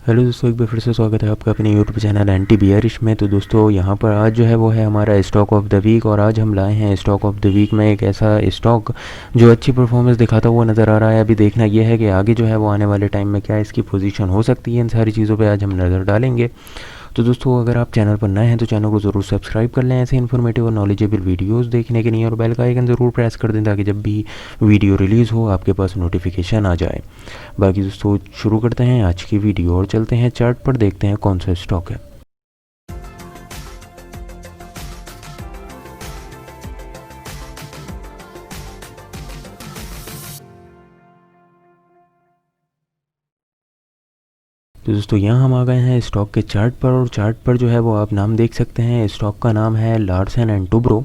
Hello दोस्तों, एक बार फिर से स्वागत है आपका अपने यूट्यूब चैनल एंटी बियरिश में। तो दोस्तों यहाँ पर आज जो है वो है हमारा स्टॉक ऑफ द वीक, और आज हम लाए हैं स्टॉक ऑफ द वीक में एक ऐसा स्टॉक जो अच्छी परफॉर्मेंस दिखाता हुआ नज़र आ रहा है। अभी देखना यह है कि आगे जो है वो आने वाले टाइम में क्या इसकी पोजीशन हो सकती है। इन सारी चीज़ों पे आज हम नज़र डालेंगे। तो दोस्तों अगर आप चैनल पर नए हैं तो चैनल को ज़रूर सब्सक्राइब कर लें ऐसे इन्फॉर्मेटिव और नॉलेजेबल वीडियोस देखने के लिए, और बेल का आइकन ज़रूर प्रेस कर दें ताकि जब भी वीडियो रिलीज़ हो आपके पास नोटिफिकेशन आ जाए। बाकी दोस्तों शुरू करते हैं आज की वीडियो और चलते हैं चार्ट पर, देखते हैं कौन सा स्टॉक है। तो दोस्तों यहाँ हम आ गए हैं स्टॉक के चार्ट पर, और चार्ट पर जो है वो आप नाम देख सकते हैं। स्टॉक का नाम है Larsen and Toubro.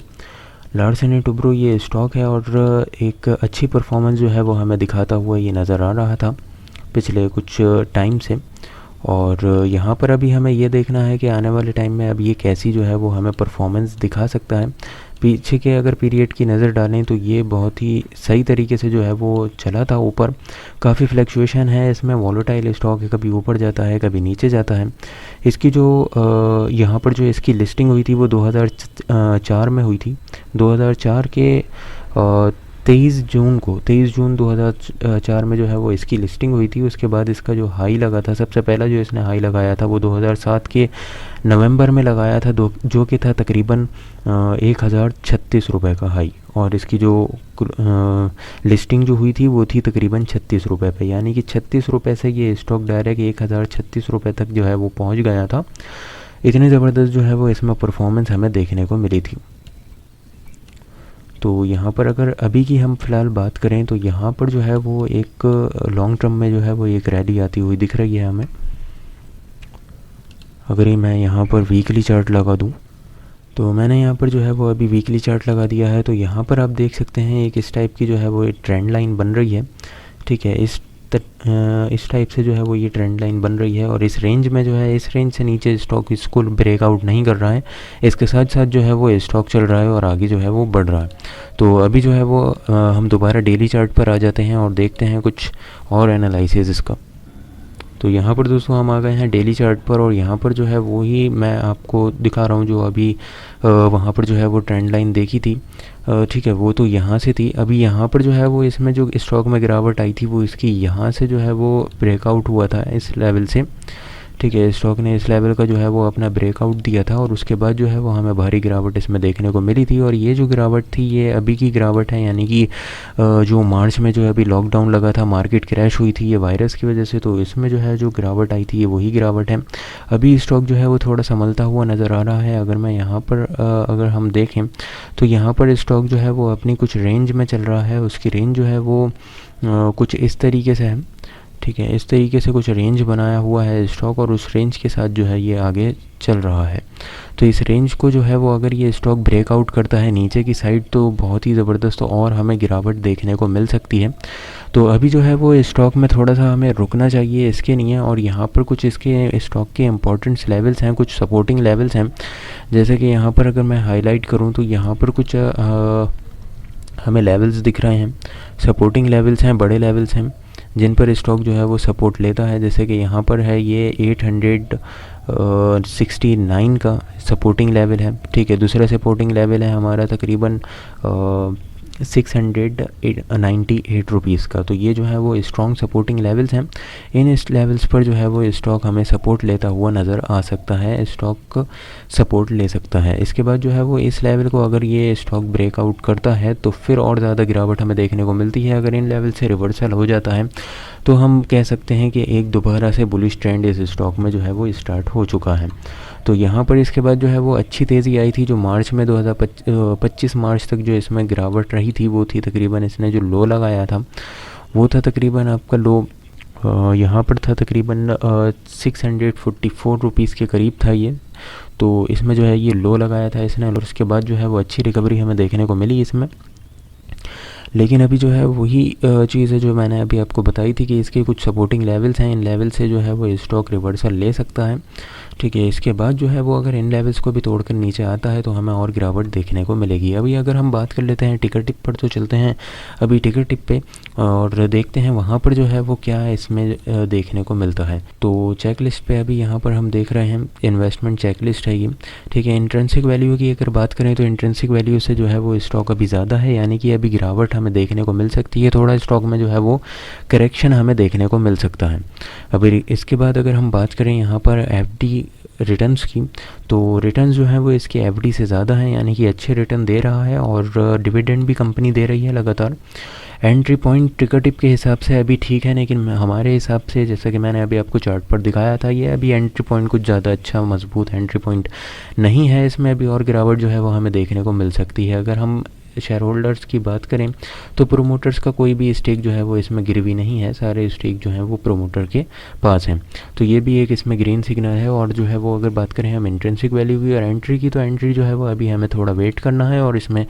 Larsen and Toubro ये स्टॉक है, और एक अच्छी परफॉर्मेंस जो है वो हमें दिखाता हुआ ये नज़र आ रहा था पिछले कुछ टाइम से। और यहाँ पर अभी हमें ये देखना है कि आने वाले टाइम में अब ये कैसी जो है वो हमें परफॉर्मेंस दिखा सकता है। पीछे के अगर पीरियड की नज़र डालें तो ये बहुत ही सही तरीके से जो है वो चला था ऊपर। काफ़ी फ्लक्चुएशन है इसमें, वॉलेटाइल स्टॉक है, कभी ऊपर जाता है कभी नीचे जाता है। इसकी जो यहाँ पर जो इसकी लिस्टिंग हुई थी वो 2004 में हुई थी। 2004 के 23 जून 2004 में जो है वो इसकी लिस्टिंग हुई थी। उसके बाद इसका जो हाई लगा था, सबसे पहला जो इसने हाई लगाया था वो 2007 के नवंबर में लगाया था, जो कि था तकरीबन 1036 रुपये का हाई। और इसकी जो लिस्टिंग जो हुई थी वो थी तकरीबन 36 रुपये पे, यानी कि 36 रुपये से ये स्टॉक डायरेक्ट 1036 रुपये तक जो है वो पहुंच गया था। इतनी ज़बरदस्त जो है वो इसमें परफॉर्मेंस हमें देखने को मिली थी। तो यहाँ पर अगर अभी की हम फ़िलहाल बात करें तो यहाँ पर जो है वो एक लॉन्ग टर्म में जो है वो एक रैली आती हुई दिख रही है हमें। अगर ये मैं यहाँ पर वीकली चार्ट लगा दूँ, तो मैंने यहाँ पर जो है वो अभी वीकली चार्ट लगा दिया है। तो यहाँ पर आप देख सकते हैं एक इस टाइप की जो है वो एक ट्रेंड लाइन बन रही है। ठीक है, इस टाइप से जो है वो ये ट्रेंड लाइन बन रही है, और इस रेंज में जो है, इस रेंज से नीचे स्टॉक इसको ब्रेकआउट नहीं कर रहा है। इसके साथ साथ जो है वो स्टॉक चल रहा है और आगे जो है वो बढ़ रहा है। तो अभी जो है वो हम दोबारा डेली चार्ट पर आ जाते हैं और देखते हैं कुछ और एनालिसिस इसका। तो यहाँ पर दोस्तों हम आ गए हैं डेली चार्ट पर, और यहाँ पर जो है वो ही मैं आपको दिखा रहा हूँ जो अभी वहाँ पर जो है वो ट्रेंड लाइन देखी थी। ठीक है, वो तो यहाँ से थी। अभी यहाँ पर जो है वो इसमें जो स्टॉक में गिरावट आई थी वो इसकी यहाँ से जो है वो ब्रेकआउट हुआ था इस लेवल से। ठीक है, स्टॉक ने इस लेवल का जो है वो अपना ब्रेकआउट दिया था, और उसके बाद जो है वो हमें भारी गिरावट इसमें देखने को मिली थी। और ये जो गिरावट थी ये अभी की गिरावट है, यानी कि जो मार्च में जो है अभी लॉकडाउन लगा था, मार्केट क्रैश हुई थी ये वायरस की वजह से, तो इसमें जो है जो गिरावट आई थी ये वही गिरावट है। अभी स्टॉक जो है वो थोड़ा संभलता हुआ नज़र आ रहा है। अगर मैं यहाँ पर अगर हम देखें तो यहाँ पर स्टॉक जो है वो अपनी कुछ रेंज में चल रहा है। उसकी रेंज जो है वो कुछ इस तरीके से है। ठीक है, इस तरीके से कुछ रेंज बनाया हुआ है स्टॉक, और उस रेंज के साथ जो है ये आगे चल रहा है। तो इस रेंज को जो है वो अगर ये स्टॉक ब्रेकआउट करता है नीचे की साइड तो बहुत ही ज़बरदस्त और हमें गिरावट देखने को मिल सकती है। तो अभी जो है वो स्टॉक में थोड़ा सा हमें रुकना चाहिए इसके लिए, और यहाँ पर कुछ इसके स्टॉक के इम्पोर्टेंट्स लेवल्स हैं, कुछ सपोर्टिंग लेवल्स हैं। जैसे कि यहाँ पर अगर मैं हाईलाइट करूँ तो यहाँ पर कुछ हमें लेवल्स दिख रहे हैं, सपोर्टिंग लेवल्स हैं, बड़े लेवल्स हैं जिन पर स्टॉक जो है वो सपोर्ट लेता है। जैसे कि यहाँ पर है ये 869 का सपोर्टिंग लेवल है। ठीक है, दूसरा सपोर्टिंग लेवल है हमारा तकरीबन 698 रुपीज़ का। तो ये जो है वो स्ट्रॉन्ग सपोर्टिंग लेवल्स हैं। इन इस लेवल्स पर जो है वो स्टॉक हमें सपोर्ट लेता हुआ नज़र आ सकता है, स्टॉक सपोर्ट ले सकता है। इसके बाद जो है वो इस लेवल को अगर ये स्टॉक ब्रेकआउट करता है तो फिर और ज़्यादा गिरावट हमें देखने को मिलती है। अगर इन लेवल से रिवर्सल हो जाता है तो हम कह सकते हैं कि एक दोबारा से बुलिश ट्रेंड इस स्टॉक में जो है वो स्टार्ट हो चुका है। तो यहाँ पर इसके बाद जो है वो अच्छी तेज़ी आई थी जो मार्च में 2025 मार्च तक जो इसमें गिरावट रही थी वो थी तकरीबन, इसने जो लो लगाया था वो था तकरीबन आपका लो यहाँ पर था तकरीबन 644 रुपीज़ के करीब था ये। तो इसमें जो है ये लो लगाया था इसने, और उसके बाद जो है वो अच्छी रिकवरी हमें देखने को मिली इसमें। लेकिन अभी जो है वही चीज़ है जो मैंने अभी आपको बताई थी कि इसके कुछ सपोर्टिंग लेवल्स हैं, इन लेवल से जो है वो स्टॉक रिवर्सल ले सकता है। ठीक है, इसके बाद जो है वो अगर इन लेवल्स को भी तोड़कर नीचे आता है तो हमें और गिरावट देखने को मिलेगी। अभी अगर हम बात कर लेते हैं टिकर टिप पर, तो चलते हैं अभी टिकर टिप पे और देखते हैं वहाँ पर जो है वो क्या इसमें देखने को मिलता है। तो चेक लिस्ट पे अभी यहाँ पर हम देख रहे हैं इन्वेस्टमेंट चेक लिस्ट है ये। ठीक है, इंट्रिंसिक वैल्यू की अगर बात करें तो इंट्रिंसिक वैल्यू से जो है वो स्टॉक अभी ज़्यादा है, यानी कि अभी गिरावट हमें देखने को मिल सकती है। थोड़ा स्टॉक में जो है वो करेक्शन हमें देखने को मिल सकता है। अभी इसके बाद अगर हम बात करें यहाँ पर एफडी रिटर्न्स की, तो रिटर्न्स जो है वो इसके एफडी से ज़्यादा है, यानी कि अच्छे रिटर्न दे रहा है और डिविडेंड भी कंपनी दे रही है लगातार। एंट्री पॉइंट टिकर टिप के हिसाब से अभी ठीक है, लेकिन हमारे हिसाब से जैसा कि मैंने अभी आपको चार्ट पर दिखाया था, ये अभी एंट्री पॉइंट कुछ ज़्यादा अच्छा मजबूत एंट्री पॉइंट नहीं है। इसमें अभी और गिरावट जो है वो हमें देखने को मिल सकती है। अगर हम शेयर होल्डर्स की बात करें तो प्रोमोटर्स का कोई भी स्टेक जो है वो इसमें गिरवी नहीं है, सारे स्टेक जो हैं वो प्रोमोटर के पास हैं। तो ये भी एक इसमें ग्रीन सिग्नल है। और जो है वो अगर बात करें हम इंट्रिंसिक वैल्यू की और एंट्री की, तो एंट्री जो है वो अभी हमें थोड़ा वेट करना है और इसमें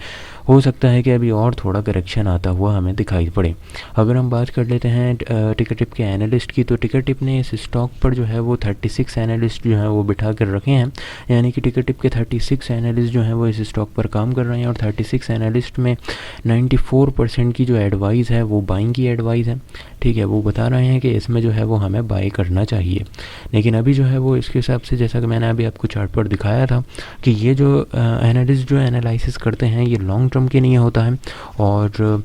हो सकता है कि अभी और थोड़ा करेक्शन आता हुआ हमें दिखाई पड़े। अगर हम बात कर लेते हैं टिकर टिप के एनालिस्ट की, तो टिकर टिप ने इस स्टॉक पर जो है वो 36 एनालिस्ट जो हैं वो बिठा कर रखे हैं, यानी कि टिकर टिप के 36 एनालिस्ट जो हैं वो इस स्टॉक पर काम कर रहे हैं और 36 एनालिस्ट में 94% की जो एडवाइस है वो बाइंग की एडवाइस है। ठीक है, वो बता रहे हैं कि इसमें जो है वो हमें बाई करना चाहिए। लेकिन अभी जो है वो इसके हिसाब से, जैसा कि मैंने अभी आपको चार्ट पर दिखाया था, कि ये जो एनालिस्ट जो एनालिसिस करते हैं ये लॉन्ग टर्म के लिए होता है और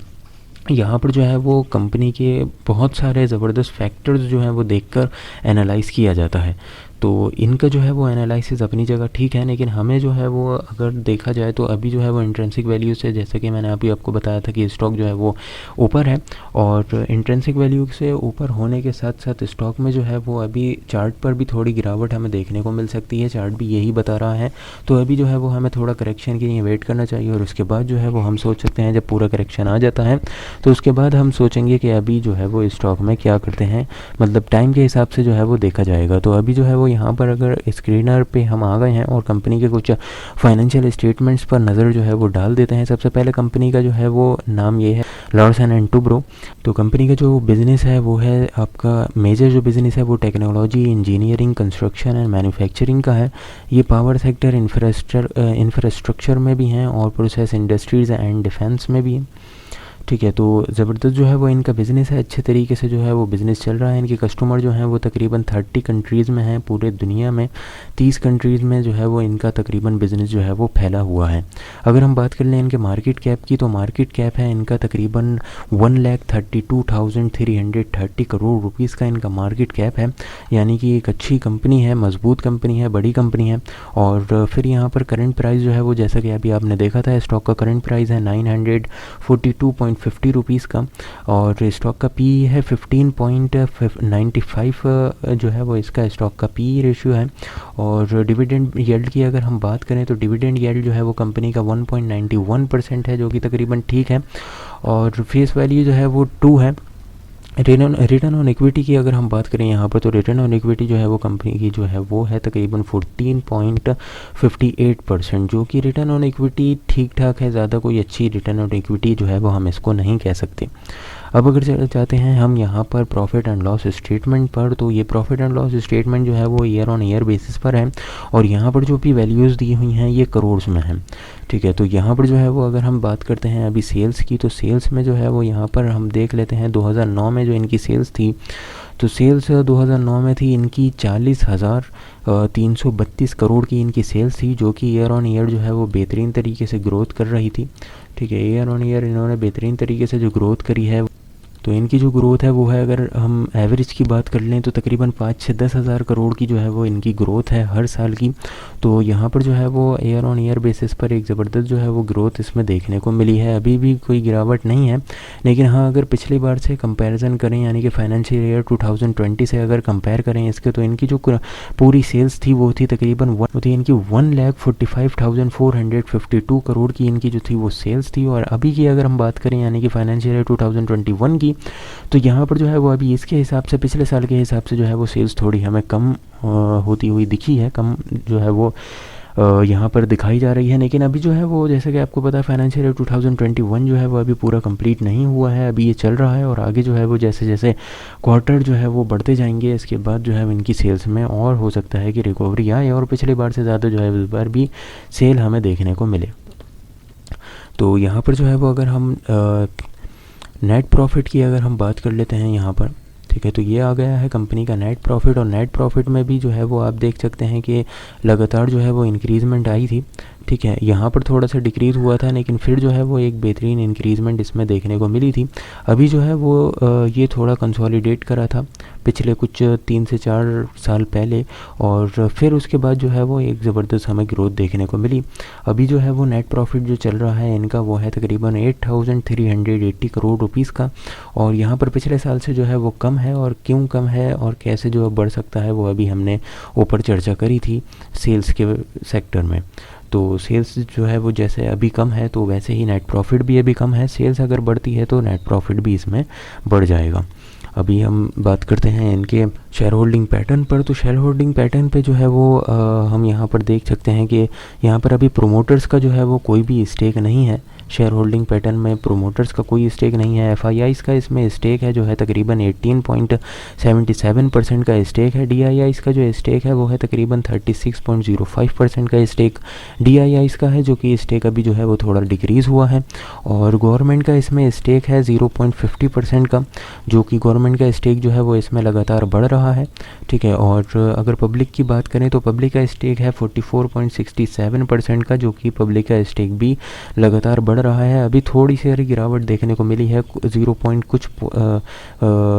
यहाँ पर जो है वो कंपनी के बहुत सारे ज़बरदस्त फैक्टर्स जो हैं वो देखकर एनालाइज़ किया जाता है। तो इनका जो है वो एनालिसिस अपनी जगह ठीक है, लेकिन हमें जो है वो अगर देखा जाए तो अभी जो है वो इंट्रिंसिक वैल्यू से, जैसे कि मैंने अभी आपको बताया था कि स्टॉक जो है वो ऊपर है और इंट्रिंसिक वैल्यू से ऊपर होने के साथ साथ स्टॉक में जो है वो अभी चार्ट पर भी थोड़ी गिरावट हमें देखने को मिल सकती है। चार्ट भी यही बता रहा है। तो अभी जो है वो हमें थोड़ा करेक्शन के लिए वेट करना चाहिए और उसके बाद जो है वो हम सोच सकते हैं, जब पूरा करेक्शन आ जाता है तो उसके बाद हम सोचेंगे कि अभी जो है वो स्टॉक में क्या करते हैं, मतलब टाइम के हिसाब से जो है वो देखा जाएगा। तो अभी जो है वो यहाँ पर अगर स्क्रीनर पे हम आ गए हैं और कंपनी के कुछ फाइनेंशियल स्टेटमेंट्स पर नज़र जो है वो डाल देते हैं। सबसे पहले कंपनी का जो है वो नाम ये है लार्सन एंड टुब्रो। तो कंपनी का जो बिज़नेस है वो है, आपका मेजर जो बिज़नेस है वो technology, engineering, construction and manufacturing का है। ये पावर सेक्टर, इंफ्रास्ट्रक्चर में भी हैं और प्रोसेस इंडस्ट्रीज़ एंड डिफेंस में भी हैं। ठीक है, तो ज़बरदस्त जो है वो इनका बिज़नेस है, अच्छे तरीके से जो है वो बिज़नेस चल रहा है। इनके कस्टमर जो हैं वो तकरीबन 30 कंट्रीज़ में हैं, पूरे दुनिया में 30 कंट्रीज़ में जो है वो इनका तकरीबन बिज़नेस जो है वो फैला हुआ है। अगर हम बात कर लें इनके मार्केट कैप की, तो मार्केट कैप है इनका तकरीबन 1,32,330 करोड़ रुपीज़ का इनका मार्केट कैप है, यानी कि एक अच्छी कंपनी है, मजबूत कंपनी है, बड़ी कंपनी है। और फिर यहाँ पर करंट प्राइस जो है वो, जैसा कि अभी आपने देखा था, स्टॉक का करंट प्राइस है 942.50 रुपीज़ का और स्टॉक का पी है 15.95 जो है वो इसका स्टॉक का पी रेशियो है। और डिविडेंड यील्ड की अगर हम बात करें तो डिविडेंड यील्ड जो है वो कंपनी का 1.91% है, जो कि तकरीबन ठीक है। और फेस वैल्यू जो है वो 2 है। रिटर्न ऑन इक्विटी की अगर हम बात करें यहाँ पर, तो रिटर्न ऑन इक्विटी जो है वो कंपनी की जो है वो है तकरीबन 14.58%, जो कि रिटर्न ऑन इक्विटी ठीक ठाक है, ज़्यादा कोई अच्छी रिटर्न ऑन इक्विटी जो है वो हम इसको नहीं कह सकते। अब अगर चले जाते हैं हम यहाँ पर प्रॉफिट एंड लॉस स्टेटमेंट पर, तो ये प्रॉफिट एंड लॉस स्टेटमेंट जो है वो ईयर ऑन ईयर बेसिस पर है और यहाँ पर जो भी वैल्यूज़ दी हुई हैं ये करोड़ में हैं। ठीक है, तो यहाँ पर जो है वो अगर हम बात करते हैं अभी सेल्स की, तो सेल्स में जो है वो यहाँ पर हम देख लेते हैं 2009 में जो इनकी सेल्स थी, तो सेल्स 2009 में थी इनकी 40,332 करोड़ की इनकी सेल्स थी, जो कि ईयर ऑन ईयर जो है वो बेहतरीन तरीके से ग्रोथ कर रही थी। ठीक है, ईयर ऑन ईयर इन्होंने बेहतरीन तरीके से जो ग्रोथ करी है, तो इनकी जो ग्रोथ है वो है, अगर हम एवरेज की बात कर लें तो तकरीबन 5 से 10 हज़ार करोड़ की जो है वो इनकी ग्रोथ है हर साल की। तो यहाँ पर जो है वो ईयर ऑन ईयर बेसिस पर एक ज़बरदस्त जो है वो ग्रोथ इसमें देखने को मिली है। अभी भी कोई गिरावट नहीं है, लेकिन हाँ अगर पिछली बार से कंपैरिजन करें, यानी कि फाइनेंशियल ईयर 2020 से अगर कंपेयर करें इसके, तो इनकी जो पूरी सेल्स थी वो थी तकरीबन इनकी 1,45,452 करोड़ की इनकी जो थी वो सेल्स थी। और अभी की अगर हम बात करें, यानी कि फाइनेंशियल ईयर 2021 की, तो यहाँ पर जो है वो अभी इसके हिसाब से, पिछले साल के हिसाब से जो है वो सेल्स थोड़ी हमें कम होती हुई दिखी है, कम जो है वो यहाँ पर दिखाई जा रही है। लेकिन अभी जो है वो जैसे कि आपको पता है फाइनेंशियल ईयर 2021 जो है वो अभी पूरा कंप्लीट नहीं हुआ है, अभी ये चल रहा है। और आगे जो है वो जैसे जैसे क्वार्टर जो है वो बढ़ते जाएंगे, इसके बाद जो है इनकी सेल्स में और हो सकता है कि रिकवरी आए और पिछली बार से ज़्यादा जो है इस बार भी सेल हमें देखने को मिले। तो यहाँ पर जो है वो अगर हम नेट प्रॉफिट की अगर हम बात कर लेते हैं यहाँ पर, ठीक है, तो ये आ गया है कंपनी का नेट प्रॉफिट। और नेट प्रॉफिट में भी जो है वो आप देख सकते हैं कि लगातार जो है वो इंक्रीज़मेंट आई थी, ठीक है। यहाँ पर थोड़ा सा डिक्रीज़ हुआ था, लेकिन फिर जो है वो एक बेहतरीन इंक्रीज़मेंट इसमें देखने को मिली थी। अभी जो है वो ये थोड़ा कंसोलिडेट करा था पिछले कुछ 3 से 4 साल पहले, और फिर उसके बाद जो है वो एक ज़बरदस्त हमें ग्रोथ देखने को मिली। अभी जो है वो नेट प्रॉफिट जो चल रहा है इनका वो है तकरीबन 8380 करोड़ रुपीज़ का। और यहाँ पर पिछले साल से जो है वो कम है, और क्यों कम है और कैसे जो बढ़ सकता है वो अभी हमने ऊपर चर्चा करी थी सेल्स के सेक्टर में। तो सेल्स जो है वो जैसे अभी कम है तो वैसे ही नेट प्रॉफिट भी अभी कम है। सेल्स अगर बढ़ती है तो नेट प्रॉफिट भी इसमें बढ़ जाएगा। अभी हम बात करते हैं इनके शेयर होल्डिंग पैटर्न पर। तो शेयर होल्डिंग पैटर्न पे जो है वो हम यहाँ पर देख सकते हैं कि यहाँ पर अभी प्रोमोटर्स का जो है वो कोई भी स्टेक नहीं है। शेयर होल्डिंग पैटर्न में प्रोमोटर्स का कोई स्टेक नहीं है। एफआईआईज़ का इसमें स्टेक है जो है तकरीबन 18.77% का स्टेक है। डीआईआईज़ का जो स्टेक है वो है तकरीबन 36.05% का स्टेक डीआईआईज़ का है, जो कि स्टेक अभी जो है वो थोड़ा डिक्रीज़ हुआ है। और गवर्नमेंट का इसमें स्टेक है 0.50% का, जो कि गवर्नमेंट का स्टेक जो है वो इसमें लगातार बढ़ रहा है, ठीक है। और अगर पब्लिक की बात करें तो पब्लिक का स्टेक है 44.67% का, जो कि पब्लिक का स्टेक भी लगातार बढ़ रहा है। अभी थोड़ी सी गिरावट देखने को मिली है, 0 पॉइंट कुछ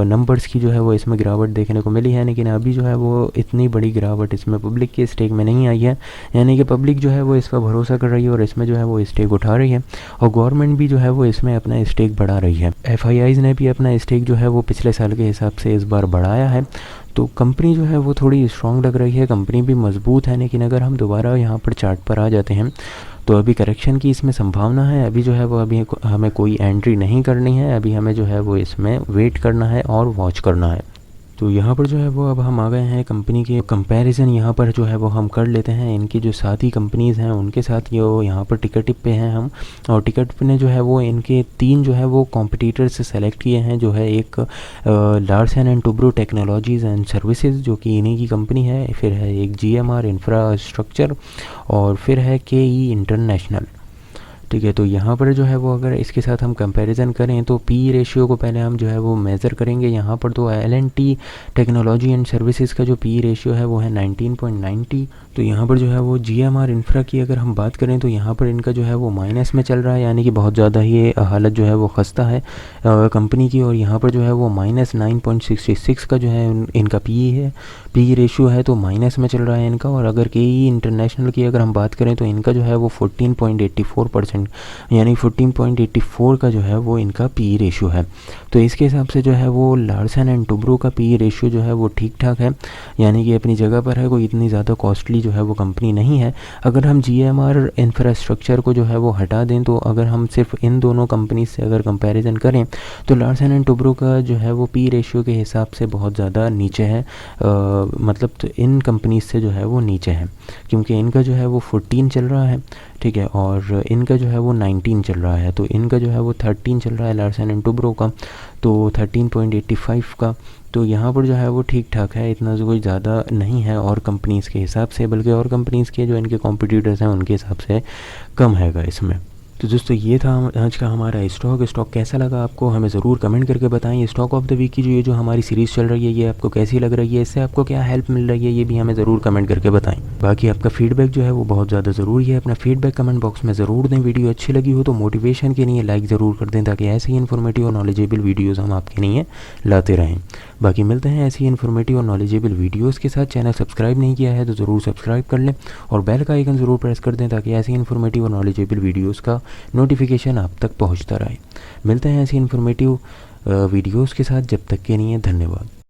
नंबर्स की जो है वो इसमें गिरावट देखने को मिली है, लेकिन अभी जो है वो इतनी बड़ी गिरावट इसमें पब्लिक के स्टेक में नहीं आई है। यानी कि पब्लिक जो है वो इस पर भरोसा कर रही है और इसमें जो है वो स्टेक उठा रही है, और गवर्नमेंट भी जो है वो इसमें अपना स्टेक बढ़ा रही है। एफआईआईज़ ने भी अपना स्टेक जो है वो पिछले साल के हिसाब से इस बार बढ़ाया है। तो कंपनी जो है वो थोड़ी स्ट्रॉन्ग लग रही है, कंपनी भी मजबूत है। लेकिन अगर हम दोबारा यहाँ पर चार्ट पर आ जाते हैं तो अभी करेक्शन की इसमें संभावना है। अभी जो है वो अभी हमें कोई एंट्री नहीं करनी है, अभी हमें जो है वो इसमें वेट करना है और वॉच करना है। तो यहाँ पर जो है वो अब हम आ गए हैं कंपनी के कंपैरिजन यहाँ पर जो है वो हम कर लेते हैं इनकी जो साथी कंपनीज़ हैं उनके साथ। ये यहाँ पर टिकट पे हैं हम, और टिकट पे ने जो है वो इनके 3 जो है वो कॉम्पिटिटर से सेलेक्ट किए हैं, जो है एक Larsen and Toubro technologies and services जो कि इन्हीं की कंपनी है, फिर है एक जीएमआर इंफ्रास्ट्रक्चर, और फिर है केई इंटरनेशनल, ठीक है। तो यहाँ पर जो है वो अगर इसके साथ हम कंपैरिजन करें तो पी रेशियो को पहले हम जो है वो मेज़र करेंगे यहाँ पर। तो एल&टी टेक्नोलॉजी एंड सर्विसेज का जो पी रेशियो है वो है 19.90। तो यहाँ पर जो है वो जीएमआर इंफ्रा की अगर हम बात करें तो यहाँ पर इनका जो है वो माइनस में चल रहा है, यानी कि बहुत ज़्यादा ही हालत जो है वो खस्ता है कंपनी की। और यहाँ पर जो है वो -9.66 का जो है इनका पी रेशियो है, तो माइनस में चल रहा है इनका। और अगर केई इंटरनेशनल की अगर हम बात करें तो इनका जो है वो 14.84%, यानी 14.84 का जो है वो इनका पी रेशियो है। तो इसके हिसाब से जो है वो लार्सन एंड टुब्रो का पी रेशियो जो है वो ठीक ठाक है, यानी कि अपनी जगह पर है, कोई इतनी ज़्यादा कॉस्टली जो है वो कंपनी नहीं है। अगर हम जीएमआर इंफ्रास्ट्रक्चर को जो है वो हटा दें, तो अगर हम सिर्फ इन दोनों कंपनी से अगर कंपैरिजन करें तो लार्सन एंड टुब्रो का जो है वो पी रेशियो के हिसाब से बहुत ज़्यादा नीचे है, मतलब तो इन कंपनीज से जो है वो नीचे है, क्योंकि इनका जो है वो 14 चल रहा है, ठीक है, और इनका जो है वो 19 चल रहा है। तो इनका जो है वो 13 चल रहा है लार्सन एंड टुब्रो का, तो 13.85 का। तो यहाँ पर जो है वो ठीक ठाक है, इतना जो कोई ज़्यादा नहीं है और कंपनीज़ के हिसाब से, बल्कि और कंपनीज़ के जो इनके कॉम्पिटिटर्स हैं उनके हिसाब से कम हैगा इसमें। तो दोस्तों ये था आज का हमारा स्टॉक कैसा लगा आपको हमें ज़रूर कमेंट करके बताएं। स्टॉक ऑफ द वीक की जो हमारी सीरीज़ चल रही है ये आपको कैसी लग रही है, इससे आपको क्या हेल्प मिल रही है, ये भी हमें ज़रूर कमेंट करके बताएं। बाकी आपका फीडबैक जो है वो बहुत ज़्यादा ज़रूरी है, अपना फीडबैक कमेंट बॉक्स में ज़रूर दें। वीडियो अच्छी लगी हो तो मोटिवेशन के लिए लाइक ज़रूर कर दें, ताकि ऐसे ही इन्फॉर्मेटिव और नॉलेजेबल वीडियोज़ हम आपके लिए लाते रहें। बाकी मिलते हैं ऐसी इन्फॉर्मेटिव और नॉलेजेबल वीडियोस के साथ। चैनल सब्सक्राइब नहीं किया है तो ज़रूर सब्सक्राइब कर लें और बेल का आइकन ज़रूर प्रेस कर दें, ताकि ऐसी इन्फॉर्मेटिव और नॉलेजेबल वीडियोस का नोटिफिकेशन आप तक पहुंचता रहे। मिलते हैं ऐसी इन्फॉर्मेटिव वीडियोस के साथ, जब तक के लिए धन्यवाद।